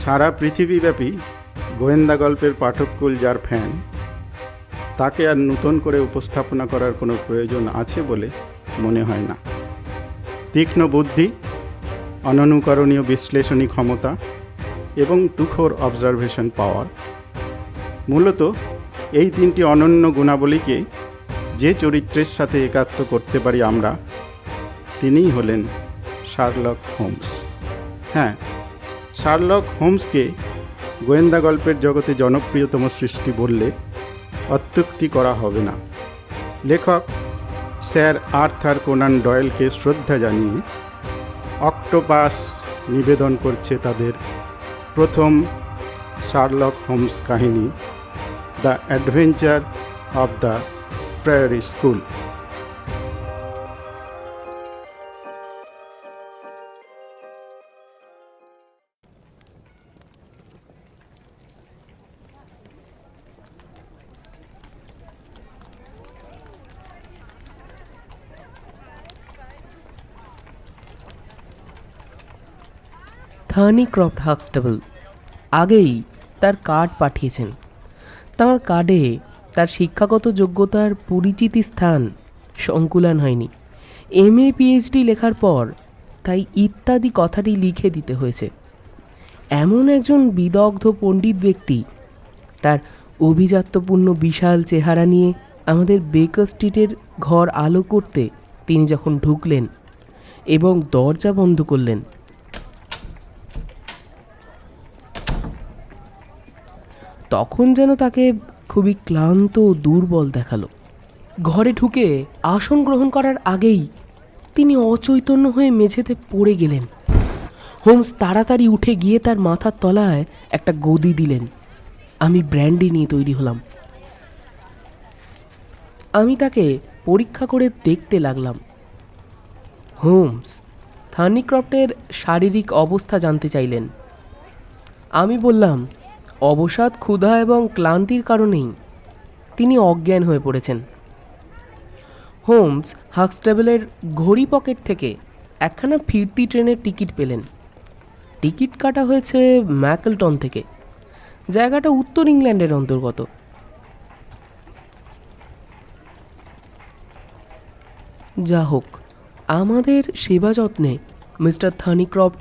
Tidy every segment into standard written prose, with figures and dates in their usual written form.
সারা পৃথিবীব্যাপী গোয়েন্দা গল্পের পাঠককুল যার ফ্যান, তাকে আর নতুন করে উপস্থাপনা করার কোনো প্রয়োজন আছে বলে মনে হয় না। তীক্ষ্ণ বুদ্ধি, অননুকরণীয় বিশ্লেষণী ক্ষমতা এবং তুখোর অবজারভেশন পাওয়ার, মূলত এই তিনটি অনন্য গুণাবলীকে যে চরিত্রের সাথে একাত্ম করতে পারি আমরা, তিনিই হলেন শার্লক হোমস। হ্যাঁ, শার্লক হোমসকে গোয়েন্দা গল্পের জগতে জনপ্রিয়তম সৃষ্টি বললে অত্যুক্তি করা হবে না। লেখক স্যার আর্থার কোনান ডয়েলকে শ্রদ্ধা জানিয়ে অক্টোপাস নিবেদন করছে তাদের প্রথম শার্লক হোমস কাহিনী, the adventure of the priory school. Thorneycroft Huxtable আগেই তার কার্ড পাঠিয়েছেন। তার কার্ডে তার শিক্ষাগত যোগ্যতার পরিচিতি স্থান সংকুলান হয়নি। MA PhD লেখার পর তাই ইত্যাদি কথাটি লিখে দিতে হয়েছে। এমন একজন বিদগ্ধ পণ্ডিত ব্যক্তি তার অভিজাত্যপূর্ণ বিশাল চেহারা নিয়ে আমাদের বেকার স্ট্রিটের ঘর আলো করতে তিনি যখন ঢুকলেন এবং দরজা বন্ধ করলেন, তখন যেন তাকে খুবই ক্লান্ত ও দুর্বল দেখালো। ঘরে ঢুকে আসন গ্রহণ করার আগেই তিনি অচৈতন্য হয়ে মেঝেতে পড়ে গেলেন। হোমস তাড়াতাড়ি উঠে গিয়ে তার মাথার তলায় একটা গদি দিলেন। আমি ব্র্যান্ডি নিয়ে তৈরি হলাম। আমি তাকে পরীক্ষা করে দেখতে লাগলাম। হোমস থার্নিক্রফটের শারীরিক অবস্থা জানতে চাইলেন। আমি বললাম, অবসাদ, ক্ষুধা এবং ক্লান্তির কারণেই তিনি অজ্ঞান হয়ে পড়েছেন। হোমস হাক্সটেবলের ঘড়ি পকেট থেকে একখানা ফিরতি ট্রেনের টিকিট পেলেন। টিকিট কাটা হয়েছে ম্যাকলটন থেকে। জায়গাটা উত্তর ইংল্যান্ডের অন্তর্গত। যা হোক, আমাদের সেবা যত্নে মিস্টার থার্নিক্রফট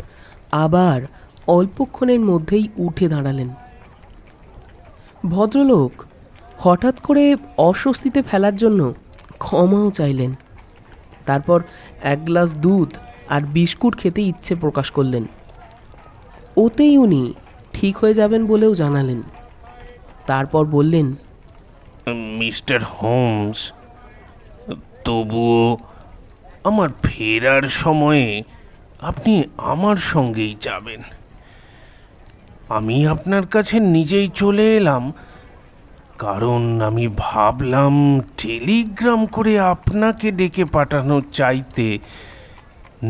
আবার অল্পক্ষণের মধ্যেই উঠে দাঁড়ালেন। ভদ্রলোক হঠাৎ করে অস্বস্তিতে ফেলার জন্য ক্ষমাও চাইলেন। তারপর এক গ্লাস দুধ আর বিস্কুট খেতে ইচ্ছে প্রকাশ করলেন। ওতেই উনি ঠিক হয়ে যাবেন বলেও জানালেন। তারপর বললেন, মিস্টার হোমস, তবুও আমার ফেরার সময়ে আপনি আমার সঙ্গেই যাবেন। আমি আপনার কাছে নিজেই চলে এলাম কারণ আমি ভাবলাম টেলিগ্রাম করে আপনাকে ডেকে পাঠানোর চাইতে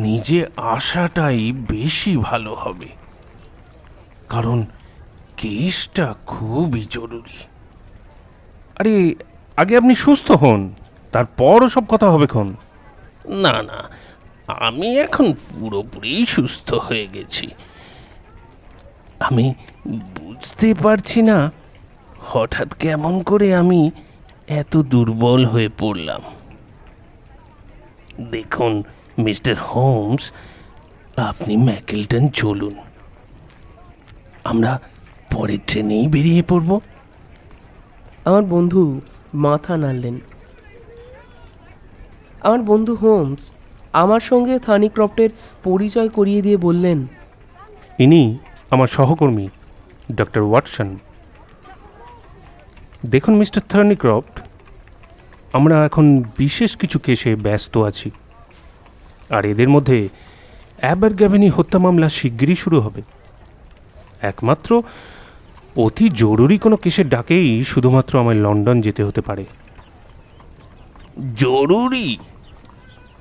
নিজে আসাটাই বেশি ভালো হবে, কারণ কেসটা খুবই জরুরি। আরে আগে আপনি সুস্থ হন, তারপরও সব কথা হবে খন। না না, আমি এখন পুরোপুরি সুস্থ হয়ে গেছি। আমি বুঝতে পারছি না হঠাৎ কেমন করে আমি এত দুর্বল হয়ে পড়লাম। দেখুন মিস্টার হোমস, আপনি ম্যাকলটন চলুন, আমরা পরের ট্রেনেই বেরিয়ে পড়ব। আমার বন্ধু মাথা নাড়লেন। আমার বন্ধু হোমস আমার সঙ্গে থার্নিক্রফটের পরিচয় করিয়ে দিয়ে বললেন, ইনি আমার সহকর্মী ডক্টর ওয়াটসন। দেখুন মিস্টার থার্নিক্রফট, আমরা এখন বিশেষ কিছু কেসে ব্যস্ত আছি, আর এদের মধ্যে অ্যাবারগ্যাভেনি হত্যা মামলা শিগগিরই শুরু হবে। একমাত্র অতি জরুরি কোনো কেসের ডাকেই শুধুমাত্র আমায় লন্ডন যেতে হতে পারে। জরুরি?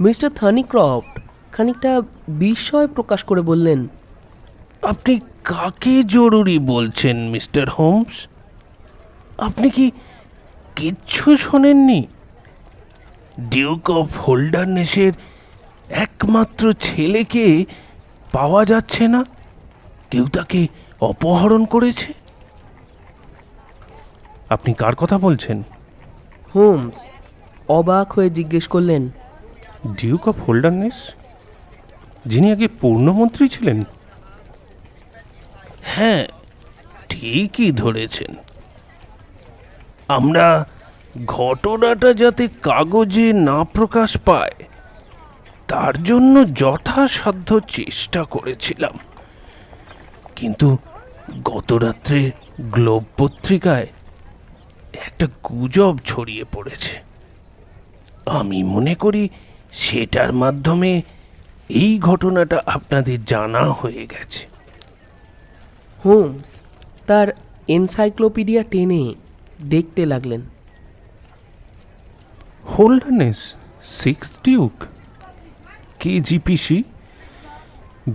মিস্টার থার্নিক্রফট খানিকটা বিস্ময় প্রকাশ করে বললেন, আপনি কাকে জরুরি বলছেন মিস্টার হোমস? আপনি কি কিচ্ছু শোনেননি? ডিউক অফ হোল্ডারনেসের একমাত্র ছেলেকে পাওয়া যাচ্ছে না, কেউ তাকে অপহরণ করেছে? আপনি কার কথা বলছেন? হোমস অবাক হয়ে জিজ্ঞেস করলেন। ডিউক অফ হোল্ডারনেস, যিনি আগে পূর্ণমন্ত্রী ছিলেন? হ্যাঁ, ঠিকই ধরেছেন। আমরা ঘটনাটা যাতে কাগজে না প্রকাশ পায় তার জন্য যথাসাধ্য চেষ্টা করেছিলাম, কিন্তু গত রাত্রে গ্লোব পত্রিকায় একটা গুজব ছড়িয়ে পড়েছে। আমি মনে করি সেটার মাধ্যমে এই ঘটনাটা আপনাদের জানা হয়ে গেছে। হোমস তার এনসাইক্লোপিডিয়া টেনে দেখতে লাগলেন। Holdernesse, six duke, KGPC,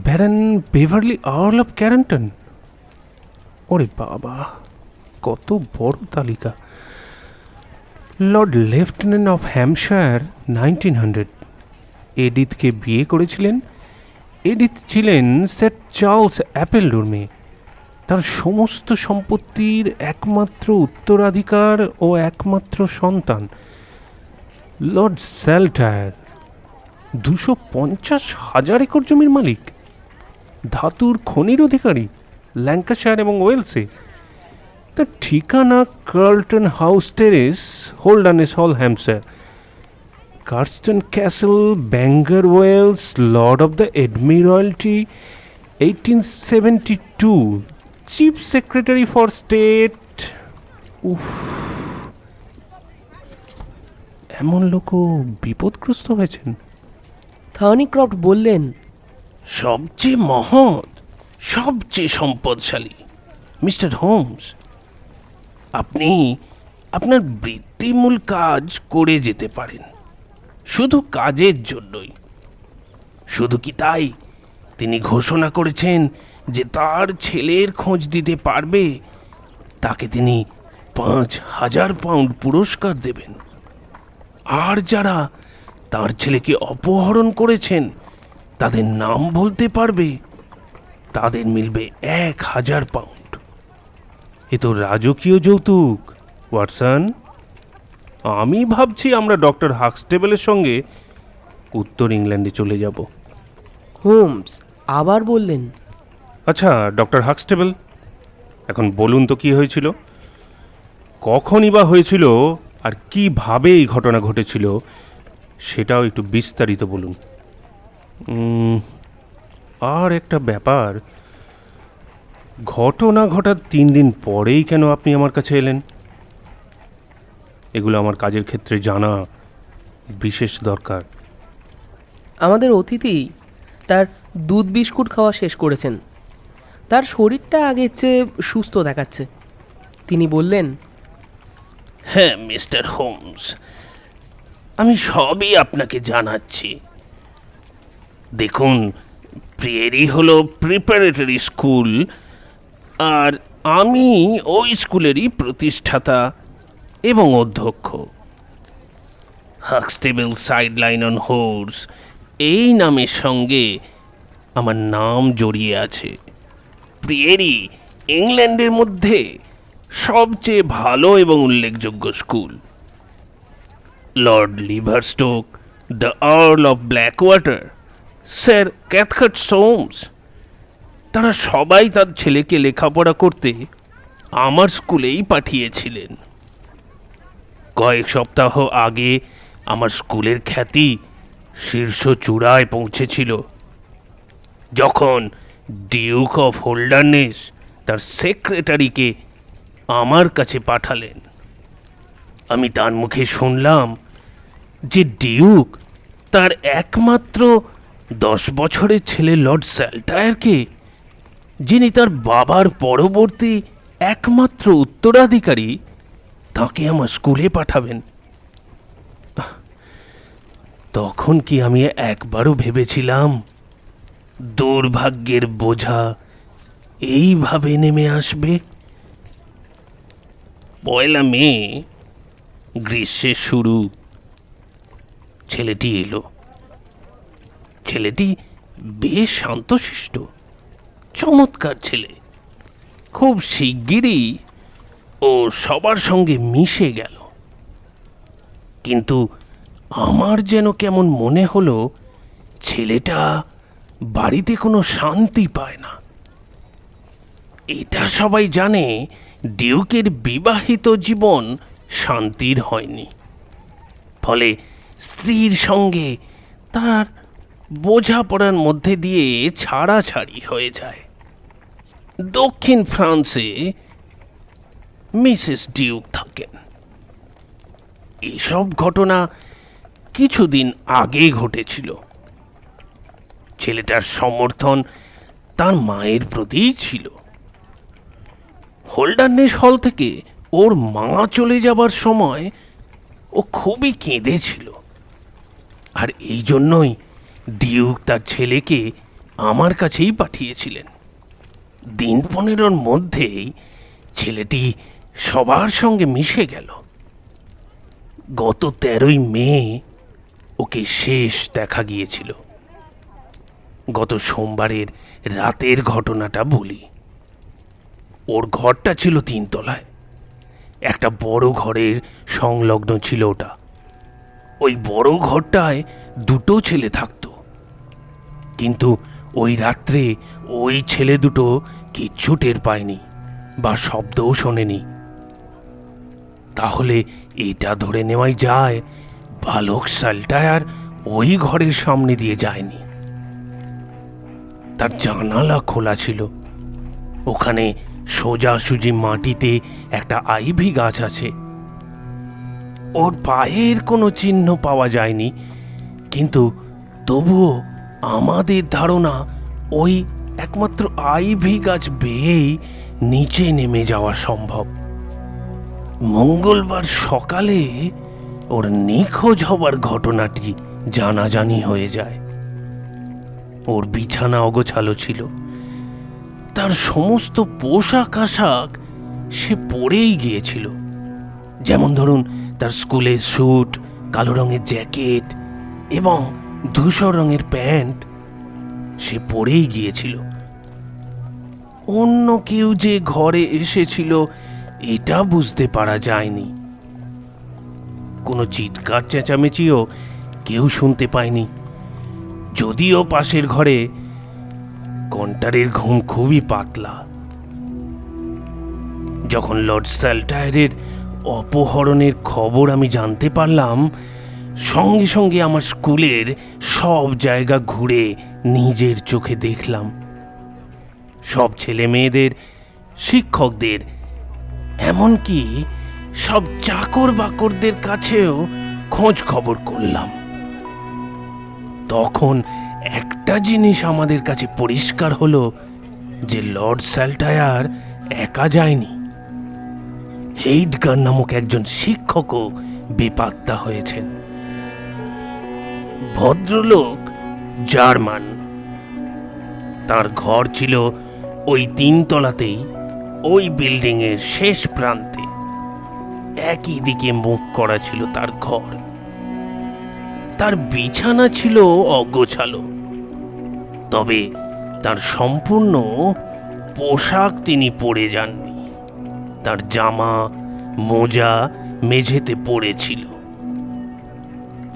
baron Beverley earl of Carston. ওরে বাবা, কত বড় তালিকা! Lord lieutenant of Hampshire 1900। এডিথকে বিয়ে করেছিলেন। এডিথ ছিলেন স্যার চার্লস অ্যাপেলডোর মেয়ে। তার সমস্ত সম্পত্তির একমাত্র উত্তরাধিকার ও একমাত্র সন্তান লর্ড স্যালটায়ার, 250,000 একর জমির মালিক, ধাতুর খনির অধিকারী ল্যাঙ্কাশায়ার এবং ওয়েলসে। তার ঠিকানা Carlton House Terrace, Holdernesse Hall, Hampshire. Carston Castle, Bangor, Wales, lord of the admiralty, 1872, chief secretary for state. উফ, এমন লোকও বিপদগ্রস্ত হয়েছেন। থার্নিক্রফট বললেন, সবচেয়ে মহৎ, সবচেয়ে সম্পদশালী মিস্টার হোমস, আপনি আপনার বৃত্তিমূল কাজ করে যেতে পারেন, শুধু কাজের জন্যই। শুধু কি তাই, তিনি ঘোষণা করেছেন যে তার ছেলের খোঁজ দিতে পারবে তাকে তিনি 5,000 পাউন্ড পুরস্কার দেবেন। আর যারা তার ছেলেকে অপহরণ করেছেন তাদের নাম বলতে পারবে, তাদের মিলবে 1,000 পাউন্ড। এ তো রাজকীয় যৌতুক, ওয়াটসন। আমি ভাবছি আমরা ডক্টর হাক্সটেবলের সঙ্গে উত্তর ইংল্যান্ডে চলে যাব। হোমস আবার বললেন, আচ্ছা ডক্টর হাক্সটেবল, এখন বলুন তো কি হয়েছিল, কখনই বা হয়েছিল, আর কিভাবে এই ঘটনা ঘটেছিল সেটাও একটু বিস্তারিত বলুন। আর একটা ব্যাপার, ঘটনা ঘটার 3 দিন পরেই কেন আপনি আমার কাছে এলেন? এগুলো আমার কাজের ক্ষেত্রে জানা বিশেষ দরকার। আমাদের অতিথি তার দুধ বিস্কুট খাওয়া শেষ করেছেন। তার শরীরটা আগের চেয়ে সুস্থ দেখাচ্ছে। তিনি বললেন, হ্যাঁ মিস্টার হোমস, আমি সবই আপনাকে জানাচ্ছি। দেখুন, প্রিয়েরি হলো প্রিপারেটরি স্কুল, আর আমি ওই স্কুলেরই প্রতিষ্ঠাতা এবং অধ্যক্ষ। হাক্সটেবল সাইডলাইন অন হোর্স এই নামের সঙ্গে আমার নাম জড়িয়ে আছে। প্রিয়েরি ইংল্যান্ডের মধ্যে সবচেয়ে ভালো এবং উল্লেখযোগ্য school. Lord Leverstoke, the earl of Blackwater, sir Cathcart Soames, তারা সবাই তার ছেলেকে লেখাপড়া করতে আমার স্কুলেই পাঠিয়েছিলেন। কয়েক সপ্তাহ আগে আমার স্কুলের খ্যাতি শীর্ষ চূড়ায় পৌঁছেছিল যখন ডিউক অফ হোল্ডারনেস তার সেক্রেটারিকে আমার কাছে পাঠালেন। আমি তার মুখে শুনলাম যে ডিউক তার একমাত্র 10 বছরের ছেলে লর্ড স্যালটায়ারকে, যিনি তার বাবার পরবর্তী একমাত্র উত্তরাধিকারী, তাকে আমার স্কুলে পাঠাবেন। তখন কি আমি একবারও ভেবেছিলাম দুর্ভাগ্যের বোঝা এইভাবে নেমে আসবে? 1 মে, গ্রীষ্মের শুরু, ছেলেটি এলো। ছেলেটি বেশ শান্তশিষ্ট, চমৎকার ছেলে, খুব শিগগিরই ও সবার সঙ্গে মিশে গেল। কিন্তু আমার যেন কেমন মনে হলো ছেলেটা বাড়িতে কোনো শান্তি পায় না। এটা সবাই জানে ডিউকের বিবাহিত জীবন শান্তির হয়নি, ফলে স্ত্রীর সঙ্গে তার বোঝাপড়ার মধ্যে দিয়ে ছাড়াছাড়ি হয়ে যায়। দক্ষিণ ফ্রান্সে মিসেস ডিউক থাকেন। এসব ঘটনা কিছুদিন আগে ঘটেছিল। ছেলেটার সমর্থন তার মায়ের প্রতিই ছিল। হোল্ডারনেস হল থেকে ওর মা চলে যাবার সময় ও খুবই কেঁদেছিল, আর এই জন্যই ডিউক তার ছেলেকে আমার কাছেই পাঠিয়েছিলেন। দিন 15 মধ্যেই ছেলেটি সবার সঙ্গে মিশে গেল। গত 13ই মে ওকে শেষ দেখা গিয়েছিল। গত সোমবারের রাতের ঘটনাটা বলি। ওর ঘরটা ছিল 3 তলায়। একটা বড় ঘরের সংলগ্ন ছিল ওটা। ওই বড় ঘরটায় 2 ছেলে থাকতো, কিন্তু ওই রাত্রে ওই ছেলে দুটো কিচ্ছু টের পায়নি বা শব্দও শোনেনি। তাহলে এটা ধরে নেওয়াই যায় বালক সাল্টায়ার ওই ঘরের সামনে দিয়ে যায়নি। তার জানালা খোলা ছিল। ওখানে সোজাসুজি মাটিতে একটা আইভি গাছ আছে। ওর পায়ের কোনো চিহ্ন পাওয়া যায়নি, কিন্তু তবুও আমাদের ধারণা ওই একমাত্র আইভি গাছ বেয়েই নিচে নেমে যাওয়া সম্ভব। মঙ্গলবার সকালে ওর নিখোঁজ হবার ঘটনাটি জানাজানি হয়ে যায়। ওর বিছানা অগোছালো ছিল। তার সমস্ত পোশাক আশাক সে পরেই গিয়েছিল। যেমন ধরুন, তার স্কুলের স্যুট, কালো রঙের জ্যাকেট এবং ধূসর রঙের প্যান্ট সে পরেই গিয়েছিল। অন্য কেউ যে ঘরে এসেছিল এটা বুঝতে পারা যায়নি। কোনো চিৎকার চেঁচামেচিও কেউ শুনতে পায়নি, যদিও পাশের ঘরে কন্টারের ঘুম খুবই পাতলা। যখন লর্ড সাল্টায়ারের অপহরণের খবর আমি জানতে পারলাম, সঙ্গে সঙ্গে আমার স্কুলের সব জায়গা ঘুরে নিজের চোখে দেখলাম। সব ছেলে মেয়েদের, শিক্ষকদের, এমনকি সব চাকর বাকরদের কাছেও খোঁজ খবর করলাম। তখন একটা জিনিস আমাদের কাছে পরিষ্কার হলো যে লর্ড সাল্টায়ার একা যায়নি। হেইডগার নামক একজন শিক্ষকও বেপাত্তা হয়েছেন। ভদ্রলোক জার্মান। তার ঘর ছিল ওই 3 তলাতেই, ওই বিল্ডিং এর শেষ প্রান্তে। একই দিকে মুখ করা ছিল তার ঘর। তার বিছানা ছিল অগোছালো, তবে তার সম্পূর্ণ পোশাক তিনি পরে যাননি। তার জামা মোজা মেঝেতে পড়েছিল।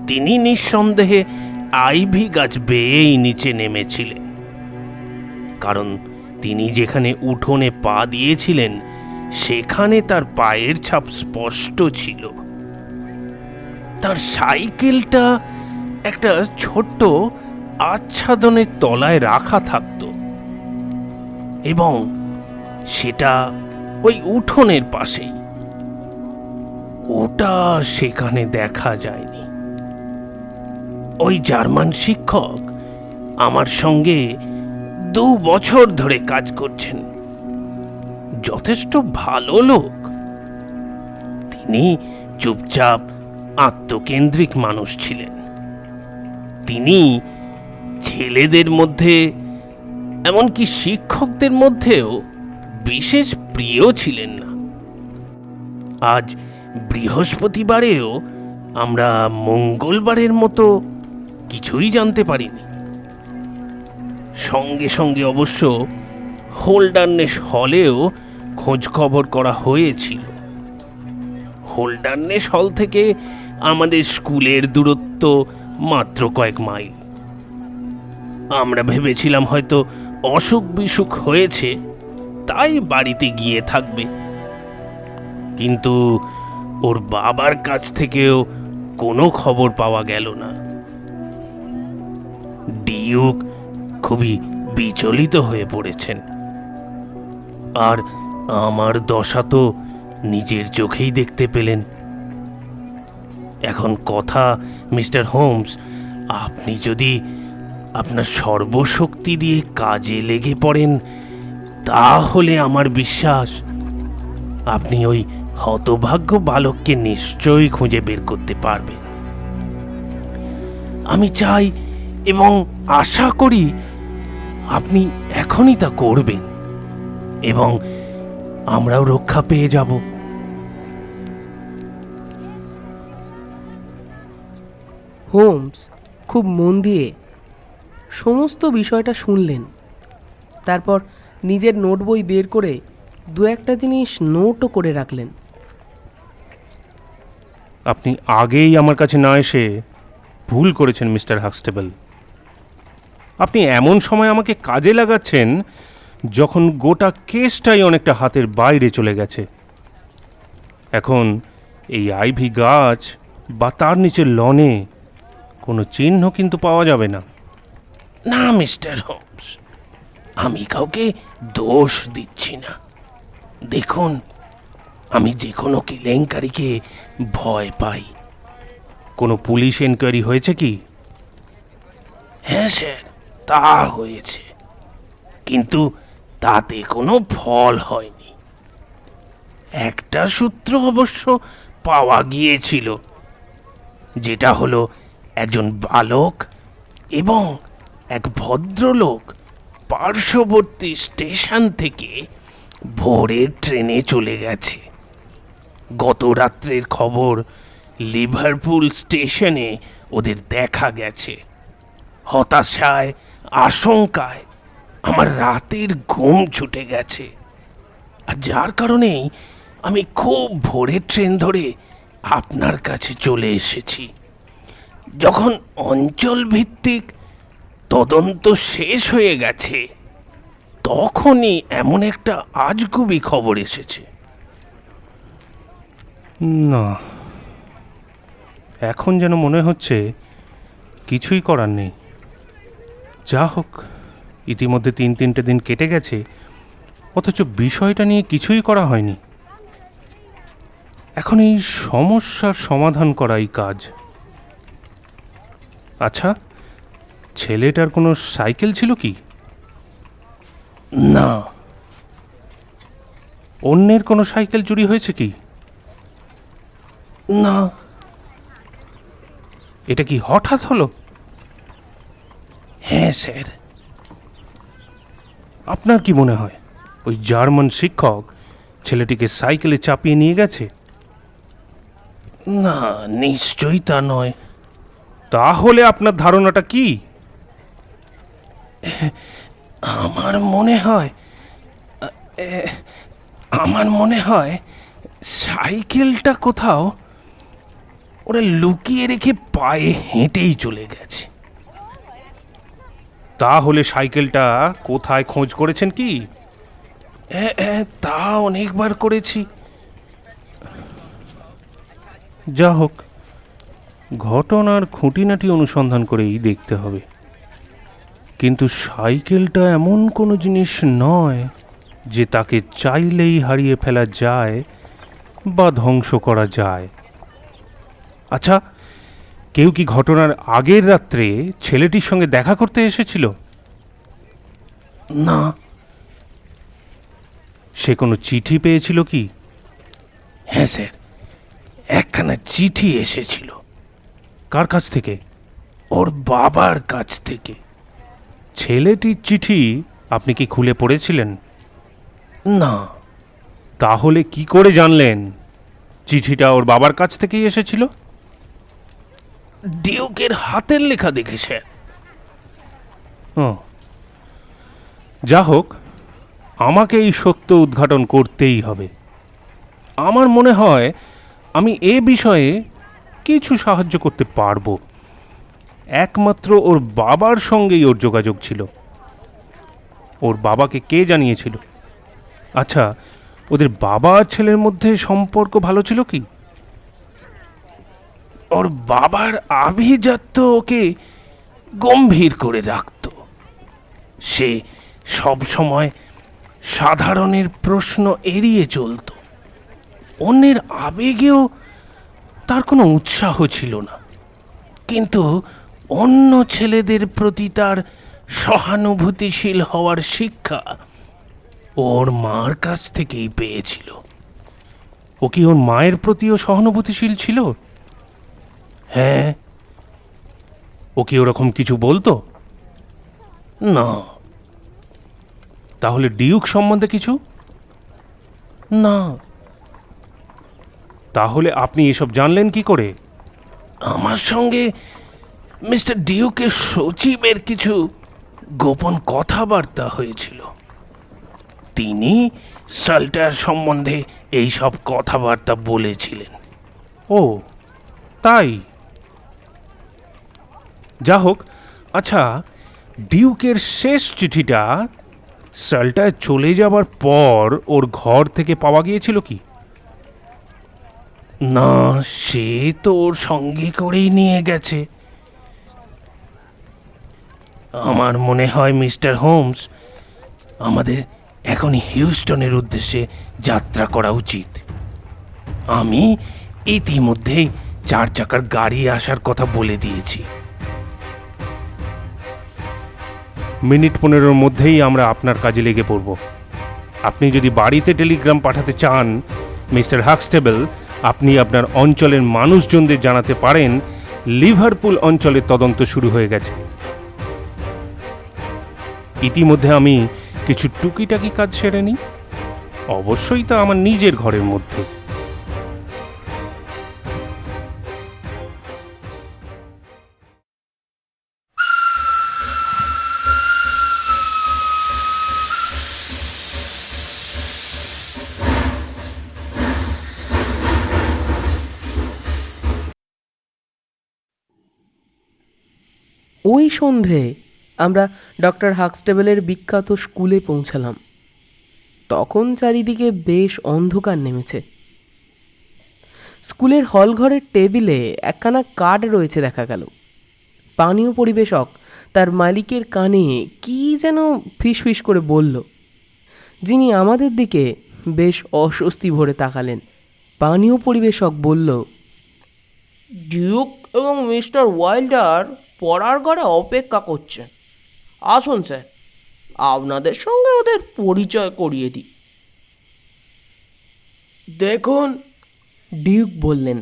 তিনি নিঃসন্দেহে আইভি গাছ বেয়েই নিচে নেমেছিলেন, কারণ তিনি যেখানে উঠোনে পা দিয়েছিলেন সেখানে তার পায়ের ছাপ স্পষ্ট ছিল। তার সাইকেলটা একটা ছোট্ট আচ্ছাদনের তলায় রাখা থাকত, এবং সেটা ওই উঠোনের পাশেই। ওটা সেখানে দেখা যায়নি। ওই জার্মান শিক্ষক আমার সঙ্গে 2 বছর ধরে কাজ করছেন। যথেষ্ট ভালো লোক। তিনি চুপচাপ আত্মকেন্দ্রিক মানুষ ছিলেন। তিনি ছেলেদের মধ্যে, এমনকি শিক্ষকদের মধ্যেও বিশেষ প্রিয় ছিলেন না। আজ বৃহস্পতিবারেও আমরা মঙ্গলবারের মতো কিছুই জানতে পারিনি। সঙ্গে সঙ্গে অবশ্য হোল্ডারনেস হলেও খোঁজ খবর করা হয়েছিল। হোল্ডারনেস হল থেকে আমাদের স্কুলের দূরত্ব মাত্র কয়েক মাইল। আমরা ভেবেছিলাম হয়তো অসুখ বিসুখ হয়েছে, তাই বাড়িতে গিয়ে থাকবে। কিন্তু ওর বাবার কাছ থেকেও কোনো খবর পাওয়া গেল না। ডিউক খুবই বিচলিত হয়ে পড়েছেন, আর আমার দশা তো নিজের চোখেই দেখতে পেলেন। এখন কথা মিস্টার হোমস, আপনি যদি আপনার সর্বশক্তি দিয়ে কাজে লেগে পড়েন, তাহলে আমার বিশ্বাস আপনি ওই হতভাগ্য বালককে নিশ্চয়ই খুঁজে বের করতে পারবেন। আমি চাই এবং আশা করি আপনি এখনই তা করবেন, এবং আমরাও রক্ষা পেয়ে যাব। হোমস খুব মন দিয়ে সমস্ত বিষয়টা শুনলেন। তারপর নিজের নোট বই বের করে দু একটা জিনিস নোটও করে রাখলেন। আপনি আগেই আমার কাছে না এসে ভুল করেছেন মিস্টার হাক্সটেবল। আপনি এমন সময় আমাকে কাজে লাগাচ্ছেন যখন গোটা কেসটাই অনেকটা হাতের বাইরে চলে গেছে। এখন এই আইভি গাছ বা তার নিচের লনে কোনো চিহ্ন কিন্তু পাওয়া যাবে না। না মিস্টার হোমস, আমি কাউকে দোষ দিচ্ছি না। দেখুন, আমি যে কোনো কেলেঙ্কারিকে ভয় পাই। কোনো পুলিশ এনকোয়ারি হয়েছে কি? হ্যাঁ স্যার, তা হয়েছে, কিন্তু তাতে কোনো ফল হয়নি। একটা সূত্র অবশ্য পাওয়া গিয়েছিল, যেটা হলো একজন বালক এবং এক ভদ্রলোক পার্শ্ববর্তী স্টেশন থেকে ভোরের ট্রেনে চলে গেছে। গত রাত্রের খবর, লিভারপুল স্টেশনে ওদের দেখা গেছে। হতাশায়, আশঙ্কায় আমার রাতের ঘুম ছুটে গেছে, আর যার কারণেই আমি খুব ভোরের ট্রেন ধরে আপনার কাছে চলে এসেছি। যখন অঞ্চল ভিত্তিক তদন্ত শেষ হয়ে গেছে, তখনই এমন একটা আজগুবি খবর এসেছে। না, এখন যেন মনে হচ্ছে কিছুই করার নেই। যা হোক, ইতিমধ্যে 3-3টে দিন কেটে গেছে, অথচ বিষয়টা নিয়ে কিছুই করা হয়নি। এখন এই সমস্যার সমাধান করাই কাজ। আচ্ছা, ছেলেটার কোনো সাইকেল ছিল কি? না। অন্যের কোনো সাইকেল চুরি হয়েছে কি? না। এটা কি হঠাৎ হলো? হ্যাঁ স্যার। আপনার কি মনে হয় ওই জার্মান শিক্ষক ছেলেটিকে সাইকেলে চাপিয়ে নিয়ে গেছে? না, নিশ্চয়ই তা নয়। তাহলে আপনার ধারণাটা কি? আমার মনে হয় সাইকেলটা কোথাও ওরা লুকিয়ে রেখে পায়ে হেঁটেই চলে গেছে। তাহলে সাইকেলটা কোথায় খোঁজ করেছেন কি? তা অনেকবার করেছি। যা হোক, ঘটনার খুঁটিনাটি অনুসন্ধান করেই দেখতে হবে। কিন্তু সাইকেলটা এমন কোনো জিনিস নয় যে তাকে চাইলেই হারিয়ে ফেলা যায় বা ধ্বংস করা যায়। আচ্ছা, কেউ কি ঘটনার আগের রাত্রে ছেলেটির সঙ্গে দেখা করতে এসেছিল? না। সে কোনো চিঠি পেয়েছিল কি? হ্যাঁ স্যার, একখানা চিঠি এসেছিল। কার কাছ থেকে? ওর বাবার কাছ থেকে। ছেলেটির চিঠি আপনি কি খুলে পড়েছিলেন? না। তাহলে কি করে জানলেন চিঠিটা ওর বাবার কাছ থেকেই এসেছিল? ডিউকের হাতের লেখা দেখে স্যার। ও, যা হোক, আমাকে এই সত্য উদ্ঘাটন করতেই হবে। আমার মনে হয় আমি এ বিষয়ে কিছু সাহায্য করতে পারবো। একমাত্র ওর বাবার সঙ্গেই ওর যোগাযোগ ছিল। ওর বাবাকে কে জানিয়েছিল? আচ্ছা, ওদের বাবা আর ছেলের মধ্যে সম্পর্ক ভালো ছিল কি? ওর বাবার আভিজাত্য ওকে গম্ভীর করে রাখত। সে সব সময় সাধারণের প্রশ্ন এড়িয়ে চলত। অন্যের আবেগেও তার কোনো উৎসাহ ছিল না, কিন্তু অন্য ছেলেদের প্রতি তার সহানুভূতিশীল হওয়ার শিক্ষা ওর মার কাছ থেকেই পেয়েছিল। ও কি ওর মায়ের প্রতিও সহানুভূতিশীল ছিল? হ্যাঁ। ও কি ওরকম কিছু বলতো? না। তাহলে ডিউক সম্বন্ধে কিছু? না। তাহলে আপনি এসব জানলেন কি করে? আমার সঙ্গে মিস্টার ডিউকের সচিবের কিছু গোপন কথাবার্তা হয়েছিল। তিনি সাল্টার সম্বন্ধে এই সব কথাবার্তা বলেছিলেন। ও তাই? যা হোক, আচ্ছা, ডিউকের শেষ চিঠিটা সাল্টায় চলে যাবার পর ওর ঘর থেকে পাওয়া গিয়েছিল কি? না, সে তো ওর সঙ্গে করেই নিয়ে গেছে। আমার মনে হয় মিস্টার হোমস, আমাদের এখন হিউস্টনের উদ্দেশ্যে যাত্রা করা উচিত। আমি ইতিমধ্যেই 4 চাকার গাড়ি আসার কথা বলে দিয়েছি। মিনিট 15-র মধ্যেই আমরা আপনার কাজে লেগে পড়ব। আপনি যদি বাড়িতে টেলিগ্রাম পাঠাতে চান মিস্টার হাক্সটেবল, আপনি আপনার অঞ্চলের মানুষজনদের জানাতে পারেন লিভারপুল অঞ্চলে তদন্ত শুরু হয়ে গেছে। ইতিমধ্যে আমি কিছু টুকিটাকি কাজ সেরে নিই, অবশ্যই তা আমার নিজের ঘরের মধ্যে। ওই সন্ধে আমরা ডক্টর হাক্সটেবলের বিখ্যাত স্কুলে পৌঁছালাম। তখন চারিদিকে বেশ অন্ধকার নেমেছে। স্কুলের হলঘরের টেবিলে একখানা কার্ড রয়েছে দেখা গেল। পানীয় পরিবেশক তার মালিকের কানে কি যেন ফিসফিস করে বলল, যিনি আমাদের দিকে বেশ অস্বস্তি ভরে তাকালেন। পানীয় পরিবেশক বলল, ডিউক এবং মিস্টার ওয়াইল্ডার পড়ার ঘরে অপেক্ষা করছেন। আসুন স্যার, আপনাদের সঙ্গে ওদের পরিচয় করিয়ে দিই। দেখুন, ডিউক বললেন,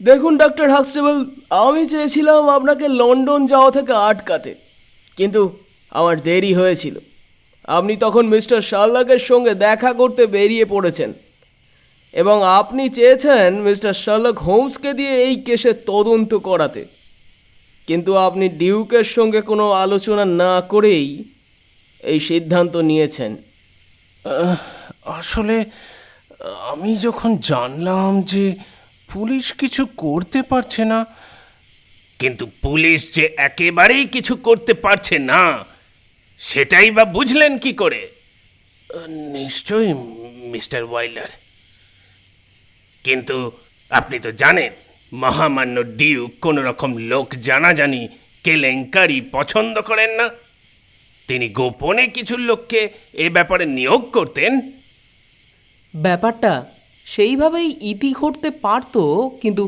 দেখুন ডক্টর হাক্সটেবল, আমি চেয়েছিলাম আপনাকে লন্ডন যাওয়া থেকে আটকাতে, কিন্তু আমার দেরি হয়েছিল। আপনি তখন মিস্টার শার্লকের সঙ্গে দেখা করতে বেরিয়ে পড়েছেন এবং আপনি চেয়েছেন মিস্টার শার্লক হোমসকে দিয়ে এই কেসের তদন্ত করাতে, কিন্তু আপনি ডিউকের সঙ্গে কোনো আলোচনা না করেই এই সিদ্ধান্ত নিয়েছেন। আসলে আমি যখন জানলাম যে পুলিশ কিছু করতে পারছে না, কিন্তু পুলিশ যে একেবারেই কিছু করতে পারছে না সেটাই বা বুঝলেন কি করে? নিশ্চয়ই মিস্টার ওয়াইল্ডার, কিন্তু আপনি তো জানেন মহামান্য ডিউক কোনো রকম লোক জানাজানি কেলেঙ্কারি পছন্দ করেন না। তিনি গোপনে কিছু লোককে এ ব্যাপারে নিয়োগ করতেন। ব্যাপারটা সেইভাবেই ইতি ঘটতে পারতো, কিন্তু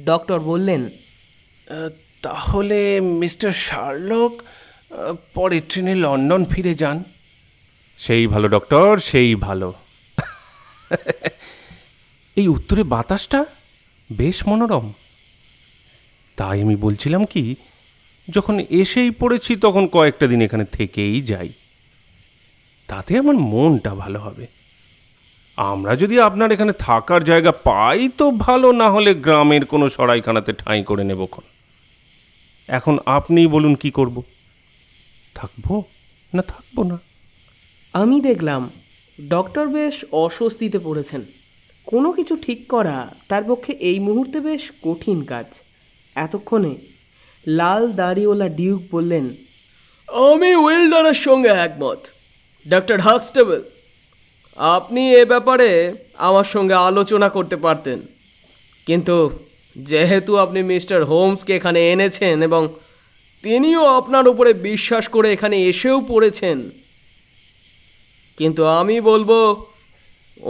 ডক্টর বললেন, তাহলে মিস্টার শার্লক পরের ট্রেনে লন্ডন ফিরে যান। সেই ভালো ডক্টর, সেই ভালো। এই উত্তরে বাতাসটা বেশ মনোরম। তাই আমি বলছিলাম কি, যখন এসেই পড়েছি তখন কয়েকটা দিন এখানে থেকেই যাই, তাতে আমার মনটা ভালো হবে। আমরা যদি আপনার এখানে থাকার জায়গা পাই তো ভালো, না হলে গ্রামের কোনো সরাইখানাতে ঠাঁই করে নেবক্ষণ। এখন আপনি বলুন কি করব, থাকবো না থাকবো না? আমি দেখলাম ডক্টর বেশ অস্বস্তিতে পড়েছেন। কোনো কিছু ঠিক করা তার পক্ষে এই মুহূর্তে বেশ কঠিন কাজ। এতক্ষণে লাল দাড়িওয়ালা ডিউক বললেন, আমি উইল্ডারের সঙ্গে একমত। ডক্টর হাক্সটেবল, আপনি এ ব্যাপারে আমার সঙ্গে আলোচনা করতে পারতেন, কিন্তু যেহেতু আপনি মিস্টার হোমসকে এখানে এনেছেন এবং তিনিও আপনার উপরে বিশ্বাস করে এখানে এসেও পড়েছেন, কিন্তু আমি বলবো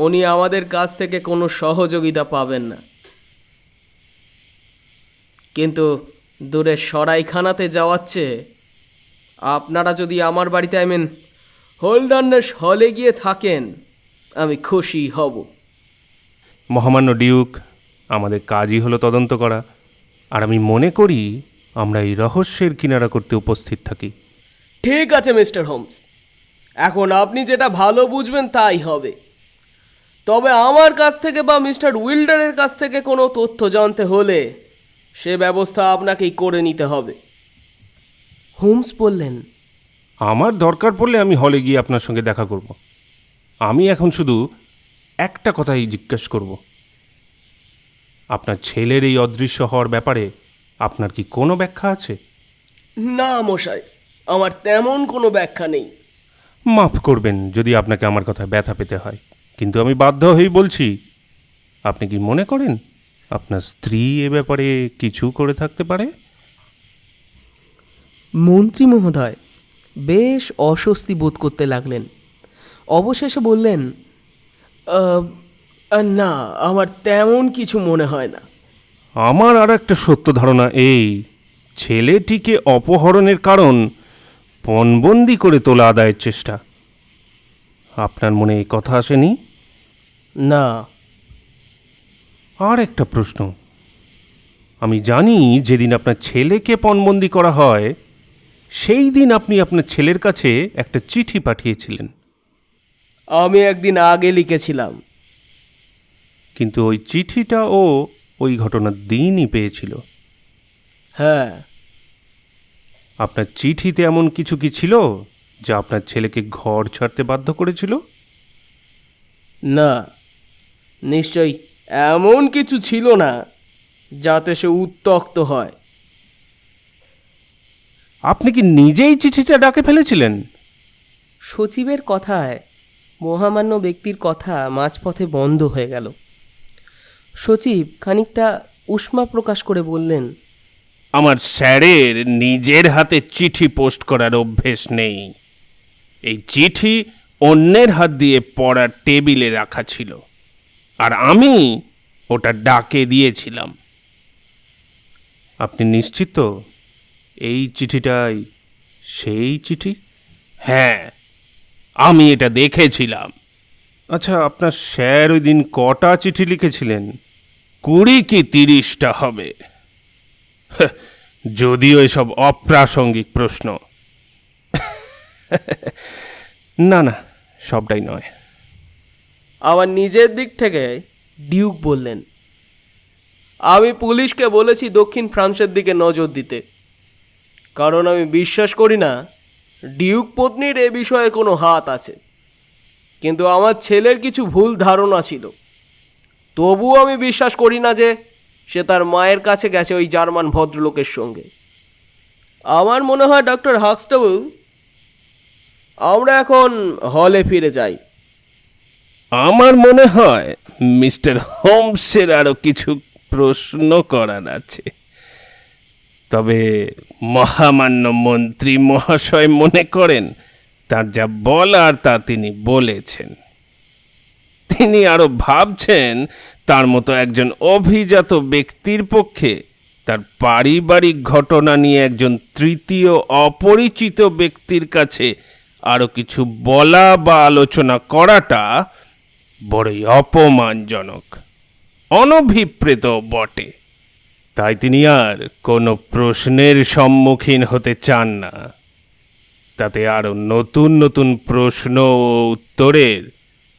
উনি আমাদের কাছ থেকে কোনো সহযোগিতা পাবেন না। কিন্তু দূরের সরাইখানাতে যাওয়ার চেয়ে আপনারা যদি আমার বাড়িতে হোল্ডার্নেস হলে গিয়ে থাকেন, আমি খুশি হব। মহামান্য ডিউক, আমাদের কাজই হলো তদন্ত করা, আর আমি মনে করি আমরা এই রহস্যের কিনারা করতে উপস্থিত থাকি। ঠিক আছে মিস্টার হোমস, এখন আপনি যেটা ভালো বুঝবেন তাই হবে। তবে আমার কাছ থেকে বা মিস্টার উইল্ডারের কাছ থেকে কোনো তথ্য জানতে হলে সে ব্যবস্থা আপনাকেই করে নিতে হবে। হোমস বললেন, আমার দরকার পড়লে আমি হলে গিয়ে আপনার সঙ্গে দেখা করব। আমি এখন শুধু একটা কথাই জিজ্ঞেস করব, আপনার ছেলের এই অদৃশ্য হওয়ার ব্যাপারে আপনার কি কোনো ব্যাখ্যা আছে? না মশাই, আমার তেমন কোনো ব্যাখ্যা নেই। মাফ করবেন যদি আপনাকে আমার কথায় ব্যথা পেতে হয়, কিন্তু আমি বাধ্য হয়েই বলছি। আপনি কি মনে করেন আপনার স্ত্রী এ ব্যাপারে কিছু করে থাকতে পারে? মন্ত্রী মহোদয় বেশ অস্বস্তি বোধ করতে লাগলেন। অবশেষে বললেন, না, আমার তেমন কিছু মনে হয় না। আমার আর একটা সত্য ধারণা এই, ছেলেটিকে অপহরণের কারণ পণবন্দি করে তোলা আদায়ের চেষ্টা। আপনার মনে এই কথা আসেনি? না। আর একটা প্রশ্ন, আমি জানি যেদিন আপনার ছেলেকে পণবন্দি করা হয় সেই দিন আপনি আপনার ছেলের কাছে একটা চিঠি পাঠিয়েছিলেন। আমি একদিন আগে লিখেছিলাম। কিন্তু ওই চিঠিটা ও ওই ঘটনার দিনই পেয়েছিল। হ্যাঁ। আপনার চিঠিতে এমন কিছু কি ছিল যা আপনার ছেলেকে ঘর ছাড়তে বাধ্য করেছিল? না, নিশ্চয়ই এমন কিছু ছিল না যাতে সে উত্ত্যক্ত হয়। আপনি কি নিজেই চিঠিটা ডাকে ফেলেছিলেন? সচিবের কথায় মহামান্য ব্যক্তির কথা মাঝপথে বন্ধ হয়ে গেল। সচিব খানিকটা উষ্মা প্রকাশ করে বললেন, আমার স্যারের নিজের হাতে চিঠি পোস্ট করার অভ্যেস নেই। এই চিঠি অন্যের হাত দিয়ে পড়ার টেবিলে রাখা ছিল, আর আমি ওটা ডাকে দিয়েছিলাম। আপনি নিশ্চিত তো এই চিঠিটাই সেই চিঠি? হ্যাঁ, আমি এটা দেখেছিলাম। আচ্ছা, আপনার স্যার ওই দিন কটা চিঠি লিখেছিলেন? 20 কি 30টা হবে। হ্যাঁ, যদিও এসব অপ্রাসঙ্গিক প্রশ্ন। না না, সবটাই নয়। আমার নিজের দিক থেকে ডিউক বললেন, আমি পুলিশকে বলেছি দক্ষিণ ফ্রান্সের দিকে নজর দিতে, কারণ আমি বিশ্বাস করি না ডিউক পত্নীর এ বিষয়ে কোনো হাত আছে। কিন্তু আমার ছেলের কিছু ভুল ধারণা ছিল, তবুও আমি বিশ্বাস করি না যে সে তার মায়ের কাছে গেছে ওই জার্মান ভদ্রলোকের সঙ্গে। আমার মনে হয় ডক্টর হাক্সটেবল, আমরা এখন হলে ফিরে যাই। আমার মনে হয় মিস্টার হোমসের আরও কিছু প্রশ্ন করার আছে। তবে মহামান্য মন্ত্রী মহাশয় মনে করেন তার যা বলার তা তিনি বলেছেন। তিনি আরও ভাবছেন তার মতো একজন অভিজাত ব্যক্তির পক্ষে তার পারিবারিক ঘটনা নিয়ে একজন তৃতীয় অপরিচিত ব্যক্তির কাছে আরও কিছু বলা বা আলোচনা করাটা বড়ই অপমানজনক, অনভিপ্রেত বটে। তাই তিনি আর কোনো প্রশ্নের সম্মুখীন হতে চান না। তাতে আরও নতুন নতুন প্রশ্ন ও উত্তরের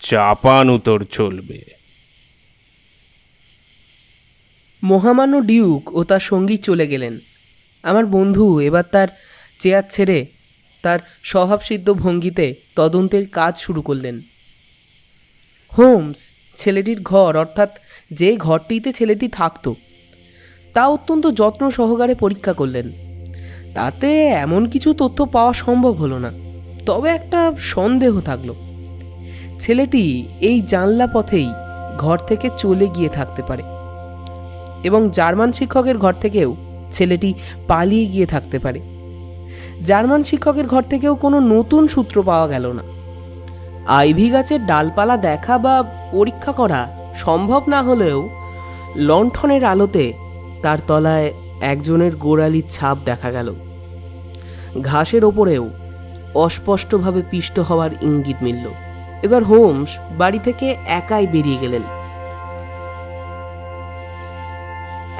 চাপান উত্তর চলবে। মহামান্য ডিউক ও তার সঙ্গী চলে গেলেন। আমার বন্ধু এবার তার চেয়ার ছেড়ে তার স্বভাবসিদ্ধ ভঙ্গিতে তদন্তের কাজ শুরু করলেন। হোমস ছেলেটির ঘর, অর্থাৎ যে ঘরটিতে ছেলেটি থাকত, তা অত্যন্ত যত্ন সহকারে পরীক্ষা করলেন। তাতে এমন কিছু তথ্য পাওয়া সম্ভব হলো না, তবে একটা সন্দেহ থাকলো। ছেলেটি এই জানলা পথেই ঘর থেকে চলে গিয়ে থাকতে পারে, এবং জার্মান শিক্ষকের ঘর থেকেও ছেলেটি পালিয়ে গিয়ে থাকতে পারে। জার্মান শিক্ষকের ঘর থেকেও কোনো নতুন সূত্র পাওয়া গেল না। আইভি গাছের ডালপালা দেখা বা পরীক্ষা করা সম্ভব না হলেও লণ্ঠনের আলোতে তার তলায় একজনের গোড়ালির ছাপ দেখা গেল। ঘাসের ওপরেও অস্পষ্টভাবে পিষ্ট হওয়ার ইঙ্গিত মিলল। এবার হোমস বাড়ি থেকে একাই বেরিয়ে গেলেন।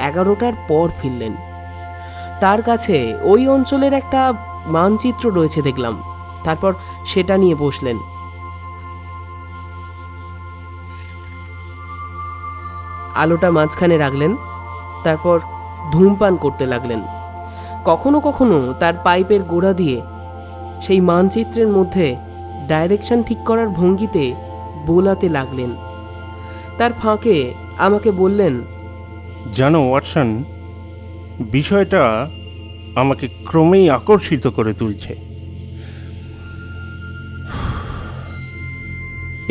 11টার পর ফিরলেন। তার কাছে ওই অঞ্চলের একটা মানচিত্র রয়েছে দেখলাম। তারপর সেটা নিয়ে বসলেন। আলোটা মাঝখানে রাখলেন, তারপর ধূমপান করতে লাগলেন। কখনো কখনো তার পাইপের গোড়া দিয়ে সেই মানচিত্রের মধ্যে ডাইরেকশন ঠিক করার ভঙ্গিতে বোলাতে লাগলেন। তার ফাঁকে আমাকে বললেন, জানো ওয়াটসন, বিষয়টা আমাকে ক্রমেই আকর্ষিত করে তুলছে।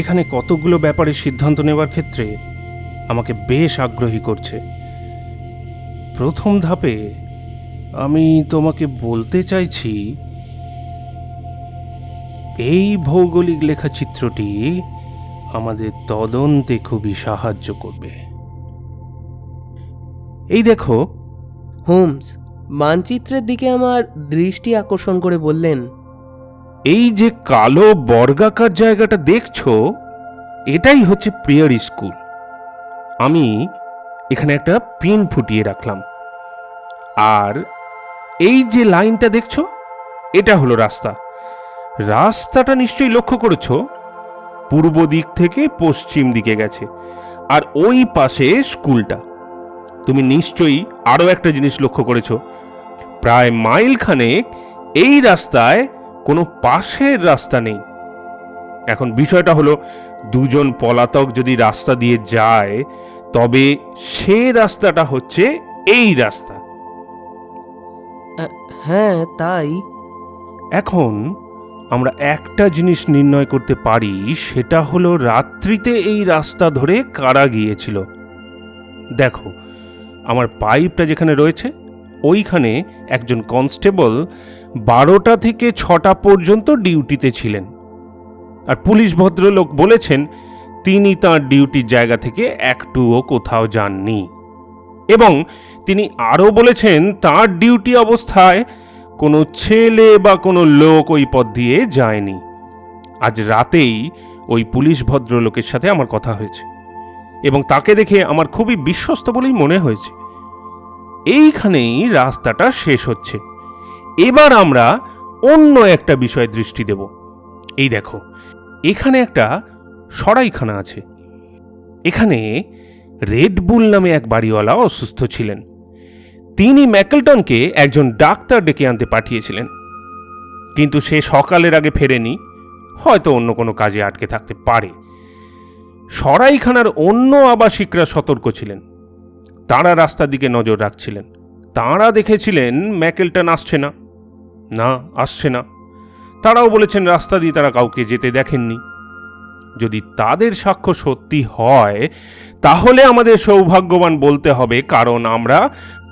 এখানে কতগুলো ব্যাপারে সিদ্ধান্ত নেওয়ার ক্ষেত্রে আমাকে বেশ আগ্রহী করছে। প্রথম ধাপে আমি তোমাকে বলতে চাইছি, এই ভৌগোলিক লেখাচিত্রটি আমাদের তদন্তে খুবই সাহায্য করবে। এই দেখো। হোমস মানচিত্রের দিকে আমার দৃষ্টি আকর্ষণ করে বললেন, এই যে কালো বর্গাকার জায়গাটা দেখছো, এটাই হচ্ছে প্রেয়ার স্কুল। আমি এখানে একটা পিন ফুটিয়ে রাখলাম। আর এই যে লাইনটা দেখছো, এটা হলো রাস্তা। রাস্তাটা নিশ্চয়ই লক্ষ্য করেছো, পূর্ব দিক থেকে পশ্চিম দিকে গেছে, আর ওই পাশে স্কুলটা। তুমি নিশ্চয়ই আরও একটা জিনিস লক্ষ্য করেছো, প্রায় মাইল খানেক এই রাস্তায় কোনো পাশের রাস্তা নেই। এখন বিষয়টা হলো, দুজন পলাতক যদি রাস্তা দিয়ে যায়, তবে সে রাস্তাটা হচ্ছে এই রাস্তা। হ্যাঁ তাই। এখন আমরা একটা জিনিস নির্ণয় করতে পারি, সেটা হলো রাত্রিতে এই রাস্তা ধরে কারা গিয়েছিল। দেখো, আমার পাইপটা যেখানে রয়েছে, ওইখানে একজন কনস্টেবল 12টা থেকে 6টা পর্যন্ত ডিউটিতে ছিলেন। আর পুলিশ ভদ্রলোক বলেছেন তিনি তাঁর ডিউটির জায়গা থেকে একটুও কোথাও যাননি। এবং তিনি আরও বলেছেন তাঁর ডিউটি অবস্থায় কোনো ছেলে বা কোনো লোক ওই পথ দিয়ে যায়নি। আজ রাতেই ওই পুলিশ ভদ্রলোকের সাথে আমার কথা হয়েছে, এবং তাকে দেখে আমার খুবই বিশ্বস্ত বলেই মনে হয়েছে। এইখানেই রাস্তাটা শেষ হচ্ছে। এবার আমরা অন্য একটা বিষয়ে দৃষ্টি দেব। এই দেখো, এখানে একটা সরাইখানা আছে। এখানে রেড বুল নামে এক বাড়িওয়ালা অসুস্থ ছিলেন। তিনি ম্যাকেলটনকে একজন ডাক্তার ডেকে আনতে পাঠিয়েছিলেন, কিন্তু সে সকালের আগে ফেরেনি, হয়তো অন্য কোনো কাজে আটকে থাকতে পারে। সরাইখানার অন্য আবাসিকরা সতর্ক ছিলেন, তাঁরা রাস্তার দিকে নজর রাখছিলেন। তাঁরা দেখেছিলেন ম্যাকেলটন আসছে না, আসছে না। তারাও বলেছেন রাস্তা দিয়ে তারা কাউকে যেতে দেখেননি। যদি তাদের সাক্ষ্য সত্যি হয়, তাহলে আমাদের সৌভাগ্যবান বলতে হবে, কারণ আমরা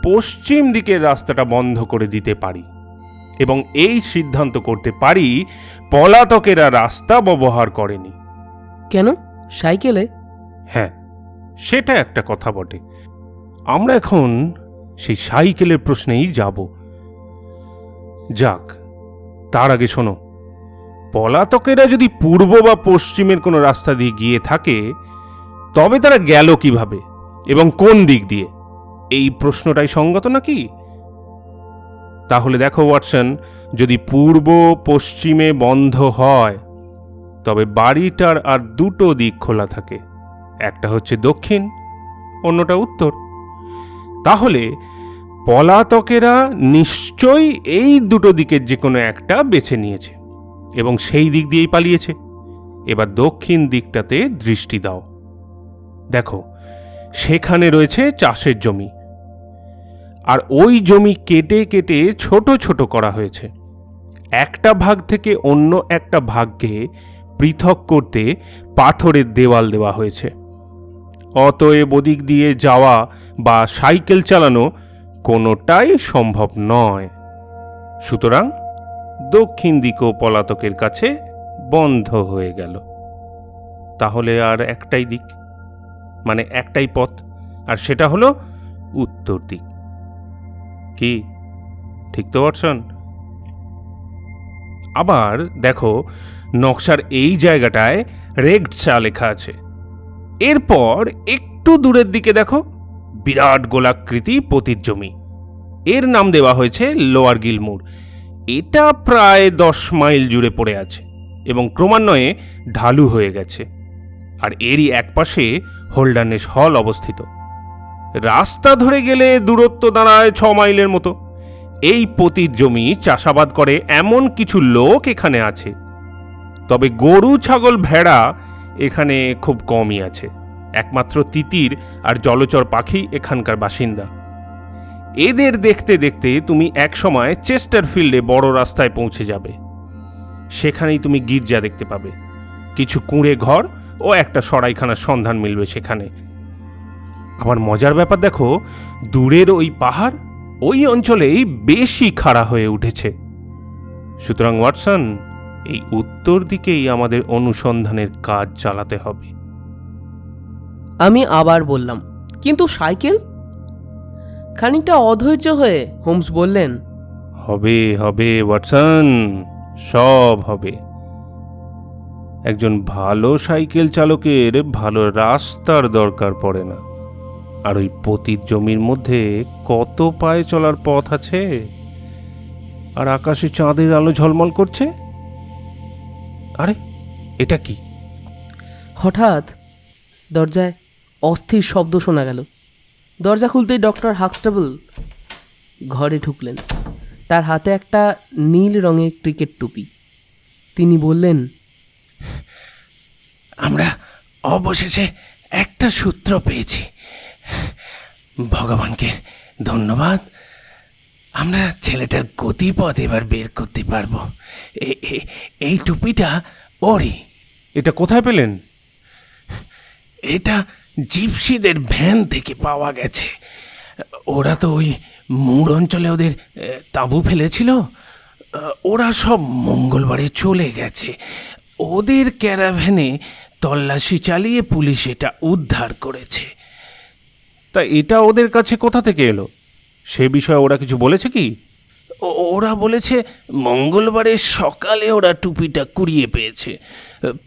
পশ্চিম দিকের রাস্তাটা বন্ধ করে দিতে পারি এবং এই সিদ্ধান্ত করতে পারি পলাতকেরা রাস্তা ব্যবহার করেনি। কেন? সাইকেলে? হ্যাঁ, সেটা একটা কথা বটে। আমরা এখন সেই সাইকেলের প্রশ্নেই যাব। যাক, তার আগে শোনো, পলাতকেরা যদি পূর্ব বা পশ্চিমের কোনো রাস্তা দিয়ে গিয়ে থাকে, তবে তারা গেল কিভাবে এবং কোন দিক দিয়ে? এই প্রশ্নটাই সঙ্গত নাকি? তাহলে দেখো ওয়াটসন, যদি পূর্ব পশ্চিমে বন্ধ হয়, তবে বাড়িটার আর দুটো দিক খোলা থাকে, একটা হচ্ছে দক্ষিণ, অন্যটা উত্তর। তাহলে পলাতকেরা নিশ্চয়ই এই দুটো দিকের যে কোনো একটা বেছে নিয়েছে এবং সেই দিক দিয়েই পালিয়েছে। এবার দক্ষিণ দিকটাতে দৃষ্টি দাও। দেখো, সেখানে রয়েছে চাষের জমি, আর ওই জমি কেটে কেটে ছোট ছোট করা হয়েছে। একটা ভাগ থেকে অন্য একটা ভাগকে পৃথক করতে পাথরের দেওয়াল দেওয়া হয়েছে। অতএব ওদিক দিয়ে যাওয়া বা সাইকেল চালানো কোনোটাই সম্ভব নয়। সুতরাং দক্ষিণ দিকও পলাতকের কাছে বন্ধ হয়ে গেল। তাহলে আর একটাই দিক, মানে একটাই পথ, আর সেটা হলো উত্তর দিক। কি ঠিক তো ওয়াটসন? আবার দেখো, নকশার এই জায়গাটায় রেড চা লেখা আছে। এরপর একটু দূরের দিকে দেখো, বিরাট গোলাকৃতি পতিত জমি। এর নাম দেওয়া হয়েছে লোয়ার গিলমুর। এটা প্রায় 10 মাইল জুড়ে পড়ে আছে এবং ক্রমান্বয়ে ঢালু হয়ে গেছে। আর এরই একপাশে হোল্ডার্নেস হল অবস্থিত। রাস্তা ধরে গেলে দূরত্ব দাঁড়ায় 6 মাইলের মতো। এই পতিত জমি চাষাবাদ করে এমন কিছু লোক এখানে আছে, তবে গরু, ছাগল, ভেড়া এখানে খুব কমই আছে। একমাত্র তিতির আর জলচর পাখি এখানকার বাসিন্দা। এদের দেখতে দেখতে তুমি একসময় চেস্টারফিল্ডে বড় রাস্তায় পৌঁছে যাবে। সেখানেই তুমি গির্জা দেখতে পাবে, কিছু কুঁড়ে ঘর ও একটা সরাইখানার সন্ধান মিলবে সেখানে। আবার মজার ব্যাপার দেখো, দূরের ওই পাহাড় ওই অঞ্চলেই বেশি খাড়া হয়ে উঠেছে। সুতরাং ওয়াটসন, এই উত্তর দিকেই আমাদের অনুসন্ধানের কাজ চালাতে হবে। আমি আবার বললাম, কিন্তু সাইকেল? খানিকটা অধৈর্য হয়ে হোমস বললেন, হবে হবে ওয়াটসন, সব হবে। একজন ভালো সাইকেল চালকের ভালো রাস্তার দরকার পড়ে না। আর ওই পতিত জমির মধ্যে কত পায়ে চলার পথ আছে, আর আকাশে চাঁদের আলো ঝলমল করছে। আরে এটা কি? হঠাৎ দরজায় অস্থির শব্দ শোনা গেল। দরজা খুলতেই ডক্টর হাক্সটেবল ঘরে ঢুকলেন। তার হাতে একটা নীল রঙের ক্রিকেট টুপি। তিনি বললেন, আমরা অবশেষে একটা সূত্র পেয়েছি। ভগবানকে ধন্যবাদ। আমরা ছেলেটার গতিপথ এবার বের করতে পারবো। এই টুপিটা ওরই। এটা কোথায় পেলেন? এটা জিপসিদের ভ্যান থেকে পাওয়া গেছে। ওরা তো ওই মুর অঞ্চলে ওদের তাঁবু ফেলেছিল। ওরা সব মঙ্গলবারে চলে গেছে। ওদের ক্যারাভ্যানে তল্লাশি চালিয়ে পুলিশ এটা উদ্ধার করেছে। তা এটা ওদের কাছে কোথা থেকে এলো? সে বিষয়ে ওরা কিছু বলেছে কি? ওরা বলেছে মঙ্গলবারের সকালে ওরা টুপিটা কুড়িয়ে পেয়েছে।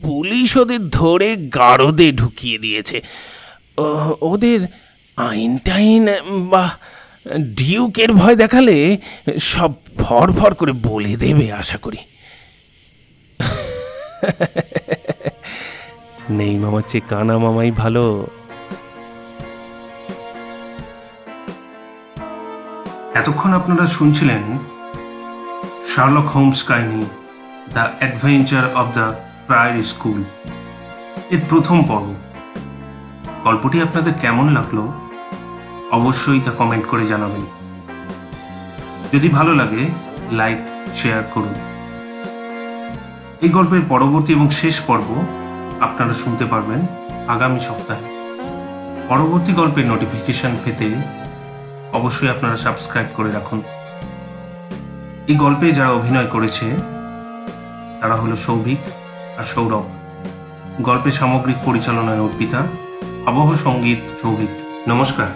পুলিশ ওদের ধরে গারদে ঢুকিয়ে দিয়েছে। ওদের আইন টাইন বা ডিউকের ভয় দেখালে সব ফর করে বলে দেবে আশা করি। নেই মামার চেয়ে কানা মামাই ভালো। এতক্ষণ আপনারা শুনছিলেন শার্লক হোমস কাহিনী the adventure of the priory school এর প্রথম পর্ব। গল্পটি আপনাদের কেমন লাগলো অবশ্যই তা কমেন্ট করে জানাবেন। যদি ভালো লাগে লাইক শেয়ার করুন। এই গল্পের পরবর্তী এবং শেষ পর্ব আপনারা শুনতে পারবেন আগামী সপ্তাহে। পরবর্তী গল্পের নোটিফিকেশন পেতে অবশ্যই আপনারা সাবস্ক্রাইব করে রাখুন। এই গল্পে যারা অভিনয় করেছে তারা হলো সৌভিক আর সৌরভ। গল্পের সামগ্রিক পরিচালনায় অর্পিতা, আবহ সঙ্গীত সৌভিক। নমস্কার।